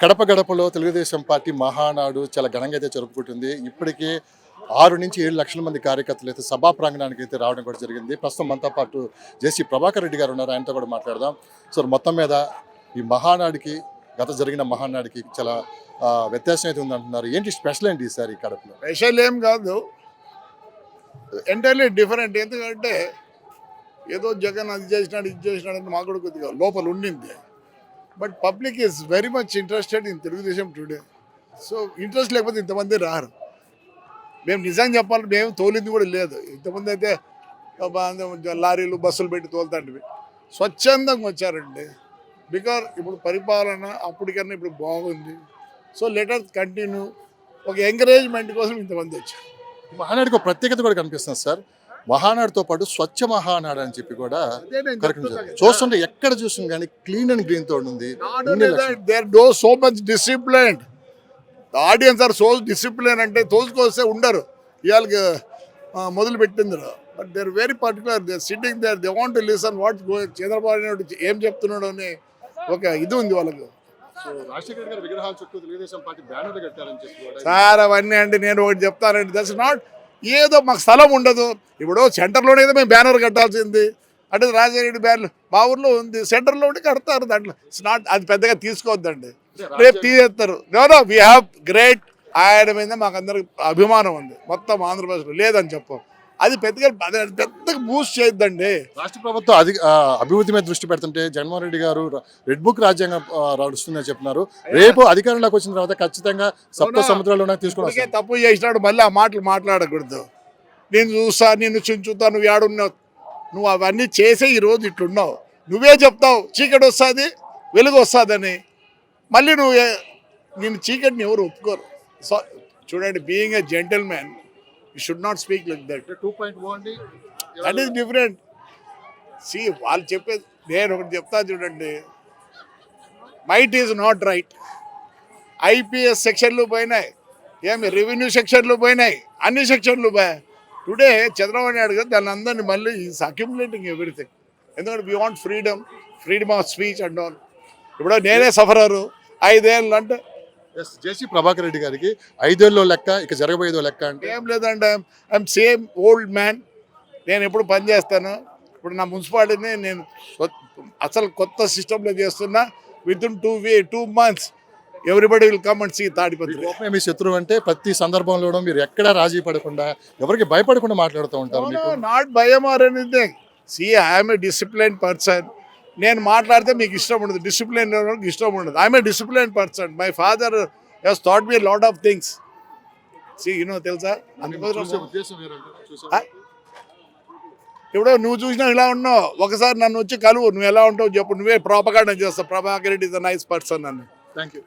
కడప గడపలో తెలుగుదేశం పార్టీ మహానాడు చాలా ఘనంగా అయితే జరుపుకుంటుంది. ఇప్పటికే 6 నుంచి 7 లక్షల మంది కార్యకర్తలు అయితే సభా ప్రాంగణానికి అయితే రావడం కూడా జరిగింది. ప్రస్తుతం మనతో పాటు జేసీ ప్రభాకర్ రెడ్డి గారు ఉన్నారు. ఆయనతో కూడా మాట్లాడదాం. సో మొత్తం మీద ఈ మహానాడికి జరిగిన మహానాడికి చాలా వ్యత్యాసం అయితే ఉందంటున్నారు. ఏంటి స్పెషల్ ఏంటి ఈసారి కడపలో? స్పెషల్ ఏం కాదు, ఎంటైర్లీ డిఫరెంట్. ఎందుకంటే ఏదో జగన్ అది చేసినాడు ఇది చేసినాడు అని మాకు కూడా కొద్దిగా లోపల ఉండింది. But public is very much interested in Telugu Desam today. So interest లేకపోతే ఇంతమంది రారు. మేము నిజంగా చెప్పాలంటే మేము తోలింది కూడా లేదు. ఇంతమంది అయితే లారీలు బస్సులు పెట్టి తోలుతాంటివి. స్వచ్ఛందంగా వచ్చారండి. బికాజ్ ఇప్పుడు పరిపాలన అప్పటికన్నా ఇప్పుడు బాగుంది. So letter continue. ఒక ఎంకరేజ్మెంట్ కోసం ఇంతమంది వచ్చారు. మహానాడికి ఒక ప్రత్యేకత కూడా కనిపిస్తుంది సార్. మహానాడుతో పాటు స్వచ్ఛ మహానాడు అని చెప్పి కూడా చూస్తుంటే ఎక్కడ చూస్తుంది కానీ క్లీన్ అండ్ గ్రీన్ తో ఉంది. So much disciplined audience are so discipline అంటే తోసుకొస్తే ఉండరు. ఇవాళకి మొదలు పెట్టింది. But they are very particular. They sitting there, they want to listen what Chandrababu Naidu ఏం చెప్తున్నాడు అని ఒక ఇది ఉంది వాళ్ళకు. సార్ అవన్నీ అంటే నేను ఒకటి చెప్తానండి, దట్స్ నాట్ ఏదో మాకు స్థలం ఉండదు. ఇప్పుడు సెంటర్లోనే ఏదో మేము బ్యానర్ కట్టాల్సింది అంటే రాజారెడ్డి బ్యానర్ మా ఊర్లో ఉంది, సెంటర్లో ఉండి కడతారు. దాంట్లో ఇట్స్ నాట్, అది పెద్దగా తీసుకోవద్దండి, రేపు తీసేస్తారు. నో వీ హ్యావ్ గ్రేట్, ఆయన మీద మాకు అందరికి అభిమానం ఉంది మొత్తం ఆంధ్రప్రదేశ్లో. లేదని చెప్పం, అది పెద్దగా బూస్ట్ చేయొద్దండి. రాష్ట్ర ప్రభుత్వం అభివృద్ధి మీద దృష్టి పెడుతుంటే జగన్మోహన్ రెడ్డి గారు రెడ్ బుక్ రాజ్యాంగం నడుస్తుందని చెప్తున్నారు. రేపు అధికారంలోకి వచ్చిన తర్వాత ఖచ్చితంగా సప్త సముద్రాల్లో తీసుకుని తప్పు చేసినాడు. మళ్ళీ ఆ మాటలు మాట్లాడకూడదు. నేను చూస్తా, నిన్ను చించుతా, నువ్వు ఏడున్నావు, నువ్వు అవన్నీ చేసే ఈరోజు ఇట్లున్నావు. నువ్వే చెప్తావు చీకటి వస్తుంది వెలుగు వస్తుందని. మళ్ళీ నేను చీకటిని ఎవరు ఒప్పుకోరు. సో చూడండి, being a gentle man you should not speak like that. 2.0 అండి, that is different. See, వాళ్ళు చెప్పేది నేను ఒకటి చెప్తా చూడండి. Might is not right. IPS సెక్షన్లు పోయినాయి, ఏమి రెవెన్యూ సెక్షన్లు పోయినాయి, అన్ని సెక్షన్లు పోయాయి. టుడే చంద్రబాబు నాయుడు గారు దాన్ని అందరినీ మళ్ళీ ఈజ్ అక్యుములేటింగ్ ఎవ్రీథింగ్. ఎందుకంటే we want freedom of speech and all. ఇప్పుడు నేనే సఫరరు 5 ఏళ్ళు అంటే జేసీ ప్రభాకర్ రెడ్డి గారికి 5 ఏళ్ళలో లెక్క, ఇక జరగబోయేదో లెక్క అంటే ఏం లేదంటే ఐఎమ్ సేమ్ ఓల్డ్ మ్యాన్. నేను ఎప్పుడు పని చేస్తాను. ఇప్పుడు నా మున్సిపాలిటీని నేను అసలు కొత్త సిస్టంలో చేస్తున్నా. Within 2 months everybody will come and see Tadipatri. మీ శత్రువు అంటే ప్రతి సందర్భంలో మీరు ఎక్కడ రాజీ పడకుండా, ఎవరికి భయపడకుండా మాట్లాడుతూ ఉంటారు. నాట్ భయం or anything. See I'm a discipline person. నేను మాట్లాడితే మీకు ఇష్టం ఉండదు, డిసిప్లిన్ ఇష్టం ఉండదు. I'm a discipline person. My father he's taught me lot of things. సి తెలుసా, ఇప్పుడు నువ్వు చూసినా ఇలా ఉన్నావు, ఒకసారి నన్ను వచ్చి కలువు, నువ్వు ఎలా ఉంటావు చెప్పు. నువ్వే ప్రాపగాండా చేస్తావు. Prabhakar Reddy is a nice person అని. Thank you.